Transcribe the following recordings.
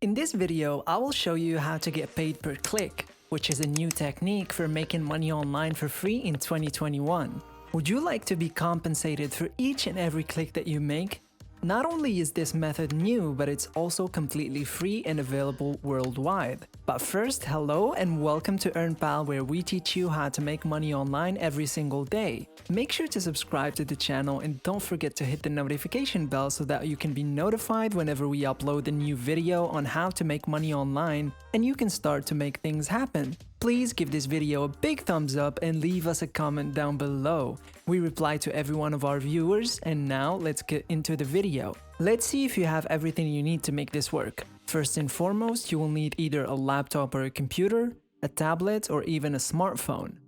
In this video, I will show you how to get paid per click, which is a new technique for making money online for free in 2021. Would you like to be compensated for each and every click that you make? Not only is this method new, but it's also completely free and available worldwide. But first, hello and welcome to EarnPal, where we teach you how to make money online every single day. Make sure to subscribe to the channel and don't forget to hit the notification bell so that you can be notified whenever we upload a new video on how to make money online and you can start to make things happen. Please give this video a big thumbs up and leave us a comment down below. We reply to every one of our viewers, and now let's get into the video. Let's see if you have everything you need to make this work. First and foremost, you will need either a laptop or a computer, a tablet, or even a smartphone.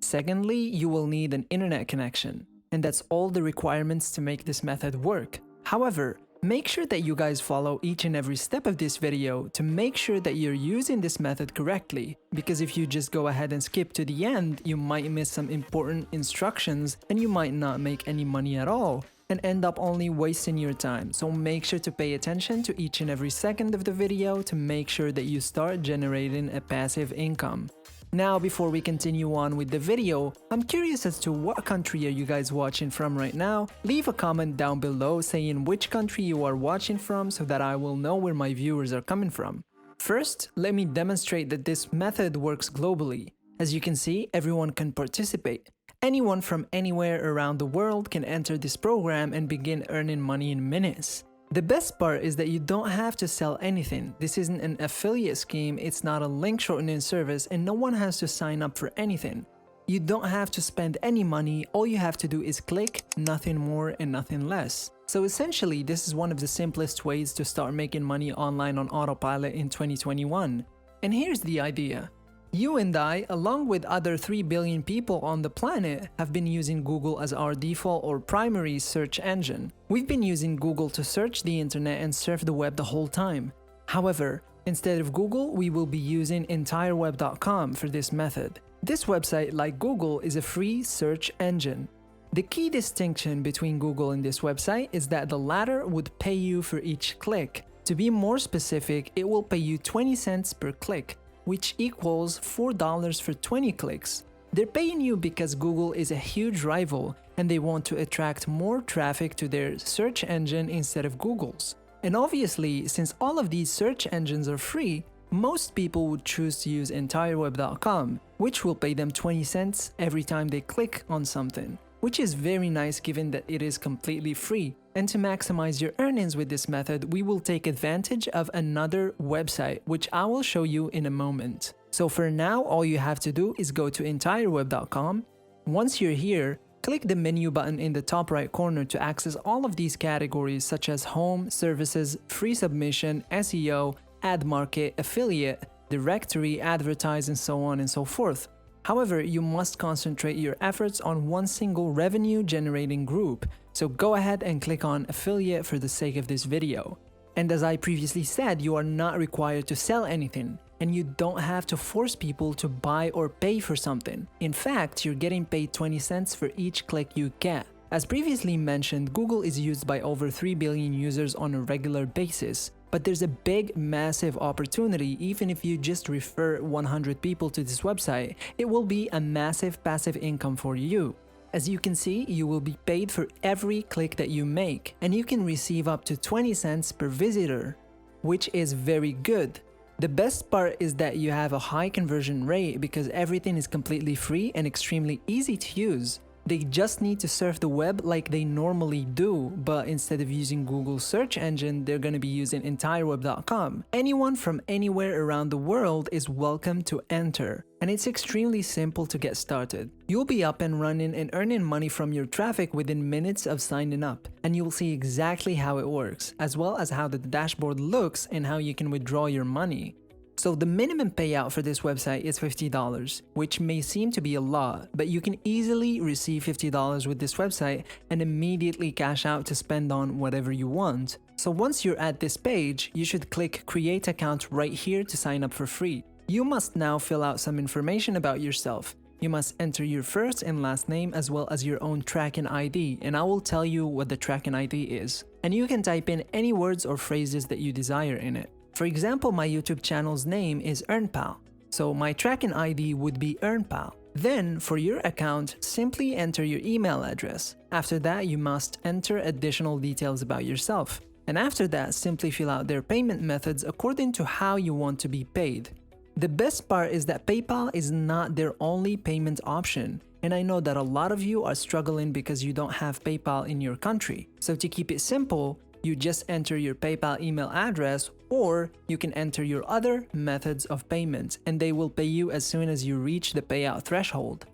Secondly, you will need an internet connection, and that's all the requirements to make this method work. However, make sure that you guys follow each and every step of this video to make sure that you're using this method correctly, because if you just go ahead and skip to the end, you might miss some important instructions and you might not make any money at all and end up only wasting your time. So make sure to pay attention to each and every second of the video to make sure that you start generating a passive income. Now, before we continue on with the video, I'm curious as to what country are you guys watching from right now? Leave a comment down below saying which country you are watching from so that I will know where my viewers are coming from. First, let me demonstrate that this method works globally. As you can see, everyone can participate. Anyone from anywhere around the world can enter this program and begin earning money in minutes. The best part is that you don't have to sell anything. This isn't an affiliate scheme, it's not a link shortening service, and no one has to sign up for anything. You don't have to spend any money, all you have to do is click, nothing more and nothing less. So essentially, this is one of the simplest ways to start making money online on autopilot in 2021. And here's the idea. You and I, along with other 3 billion people on the planet, have been using Google as our default or primary search engine. We've been using Google to search the internet and surf the web the whole time. However, instead of Google, we will be using Entireweb.com for this method. This website, like Google, is a free search engine. The key distinction between Google and this website is that the latter would pay you for each click. To be more specific, it will pay you 20 cents per click, which equals $4 for 20 clicks. They're paying you because Google is a huge rival and they want to attract more traffic to their search engine instead of Google's. And obviously, since all of these search engines are free, most people would choose to use Entireweb.com, which will pay them 20 cents every time they click on something, which is very nice given that it is completely free. And to maximize your earnings with this method, we will take advantage of another website, which I will show you in a moment. So for now, all you have to do is go to Entireweb.com. Once you're here, click the menu button in the top right corner to access all of these categories such as home, services, free submission, SEO, ad market, affiliate, directory, advertise, and so on and so forth. However, you must concentrate your efforts on one single revenue generating group, so go ahead and click on affiliate for the sake of this video. And as I previously said, you are not required to sell anything, and you don't have to force people to buy or pay for something. In fact, you're getting paid 20 cents for each click you get. As previously mentioned, Google is used by over 3 billion users on a regular basis. But there's a big, massive opportunity. Even if you just refer 100 people to this website, it will be a massive passive income for you. As you can see, you will be paid for every click that you make, and you can receive up to 20 cents per visitor, which is very good. The best part is that you have a high conversion rate because everything is completely free and extremely easy to use. They just need to surf the web like they normally do, but instead of using Google's search engine, they're going to be using Entireweb.com. Anyone from anywhere around the world is welcome to enter, and it's extremely simple to get started. You'll be up and running and earning money from your traffic within minutes of signing up, and you'll see exactly how it works, as well as how the dashboard looks and how you can withdraw your money. So the minimum payout for this website is $50, which may seem to be a lot, but you can easily receive $50 with this website and immediately cash out to spend on whatever you want. So once you're at this page, you should click Create Account right here to sign up for free. You must now fill out some information about yourself. You must enter your first and last name as well as your own tracking ID, and I will tell you what the tracking ID is. And you can type in any words or phrases that you desire in it. For example, my YouTube channel's name is EarnPal, so my tracking ID would be EarnPal. Then, for your account, simply enter your email address. After that, you must enter additional details about yourself. And after that, simply fill out their payment methods according to how you want to be paid. The best part is that PayPal is not their only payment option, and I know that a lot of you are struggling because you don't have PayPal in your country. So to keep it simple, you just enter your PayPal email address, or you can enter your other methods of payment and they will pay you as soon as you reach the payout threshold.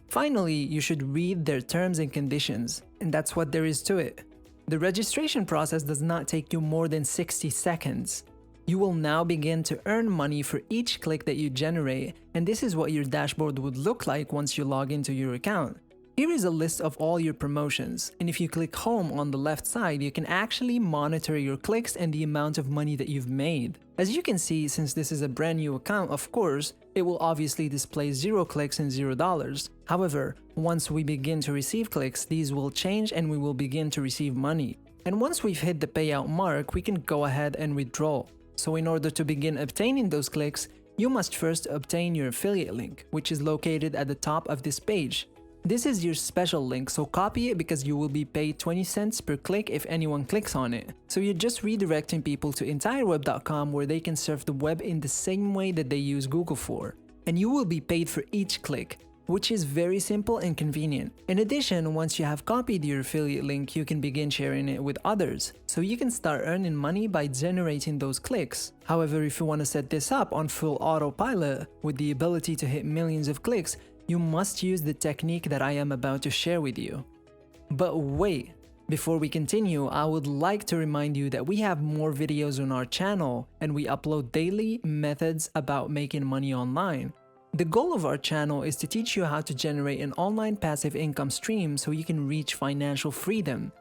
Finally, you should read their terms and conditions, and that's what there is to it. The registration process does not take you more than 60 seconds. You will now begin to earn money for each click that you generate, and this is what your dashboard would look like once you log into your account. Here is a list of all your promotions, and if you click home on the left side, you can actually monitor your clicks and the amount of money that you've made. As you can see, since this is a brand new account, of course, it will obviously display 0 clicks and $0. However, once we begin to receive clicks, these will change and we will begin to receive money. And once we've hit the payout mark, we can go ahead and withdraw. So in order to begin obtaining those clicks, you must first obtain your affiliate link, which is located at the top of this page. This is your special link, so copy it because you will be paid 20 cents per click if anyone clicks on it. So you're just redirecting people to Entireweb.com where they can surf the web in the same way that they use Google for. And you will be paid for each click, which is very simple and convenient. In addition, once you have copied your affiliate link, you can begin sharing it with others. So you can start earning money by generating those clicks. However, if you want to set this up on full autopilot with the ability to hit millions of clicks, you must use the technique that I am about to share with you. But wait, before we continue, I would like to remind you that we have more videos on our channel and we upload daily methods about making money online. The goal of our channel is to teach you how to generate an online passive income stream so you can reach financial freedom.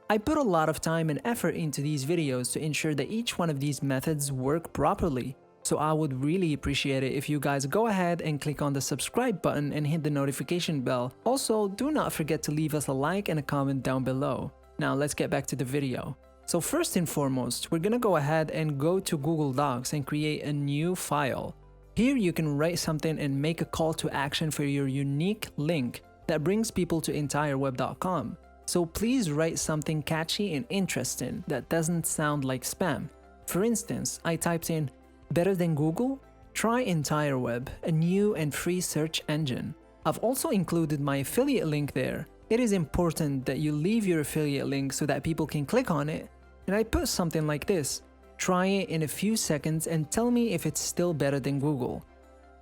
I put a lot of time and effort into these videos to ensure that each one of these methods work properly. So I would really appreciate it if you guys go ahead and click on the subscribe button and hit the notification bell. Also, do not forget to leave us a like and a comment down below. Now let's get back to the video. So first and foremost, we're gonna go ahead and go to Google Docs and create a new file. Here you can write something and make a call to action for your unique link that brings people to Entireweb.com. So please write something catchy and interesting that doesn't sound like spam. For instance, I typed in, "Better than Google? Try Entireweb, a new and free search engine." I've also included my affiliate link there. It is important that you leave your affiliate link so that people can click on it. And I put something like this: "Try it in a few seconds and tell me if it's still better than Google."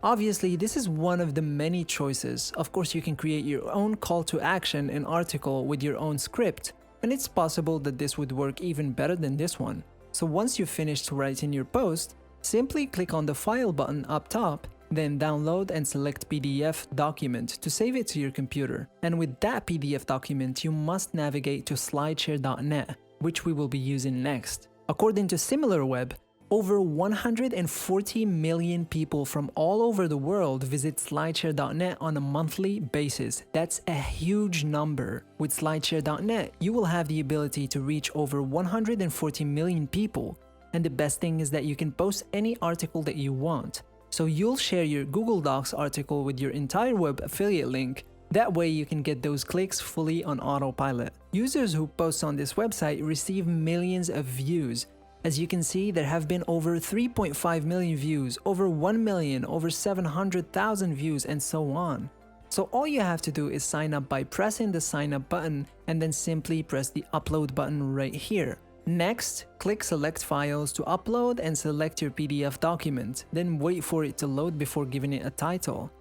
Obviously, this is one of the many choices. Of course, you can create your own call to action and article with your own script, and it's possible that this would work even better than this one. So once you've finished writing your post, simply click on the File button up top, then download and select PDF document to save it to your computer. And with that PDF document, you must navigate to SlideShare.net, which we will be using next. According to SimilarWeb, over 140 million people from all over the world visit SlideShare.net on a monthly basis. That's a huge number. With SlideShare.net, you will have the ability to reach over 140 million people. And the best thing is that you can post any article that you want. So you'll share your Google Docs article with your Entireweb affiliate link. That way you can get those clicks fully on autopilot. Users who post on this website receive millions of views. As you can see, there have been over 3.5 million views, over 1 million, over 700,000 views, and so on. So all you have to do is sign up by pressing the sign up button and then simply press the upload button right here. Next, click Select Files to upload and select your PDF document, then wait for it to load before giving it a title.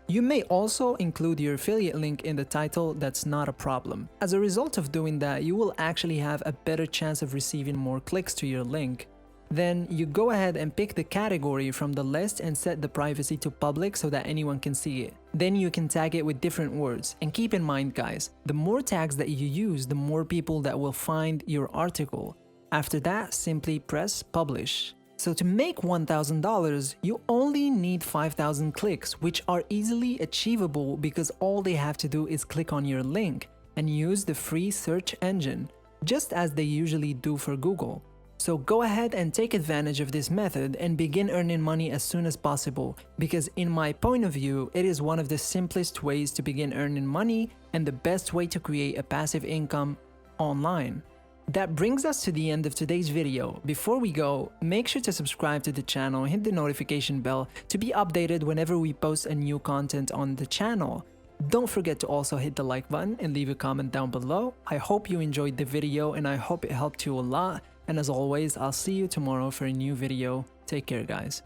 You may also include your affiliate link in the title, that's not a problem. As a result of doing that, you will actually have a better chance of receiving more clicks to your link. Then you go ahead and pick the category from the list and set the privacy to public so that anyone can see it. Then you can tag it with different words. And keep in mind guys, the more tags that you use, the more people that will find your article. After that, simply press publish. So to make $1,000, you only need 5,000 clicks, which are easily achievable because all they have to do is click on your link and use the free search engine, just as they usually do for Google. So go ahead and take advantage of this method and begin earning money as soon as possible, because in my point of view, it is one of the simplest ways to begin earning money and the best way to create a passive income online. That brings us to the end of today's video. Before we go, make sure to subscribe to the channel and hit the notification bell to be updated whenever we post a new content on the channel. Don't forget to also hit the like button and leave a comment down below. I hope you enjoyed the video and I hope it helped you a lot. And as always, I'll see you tomorrow for a new video. Take care, guys.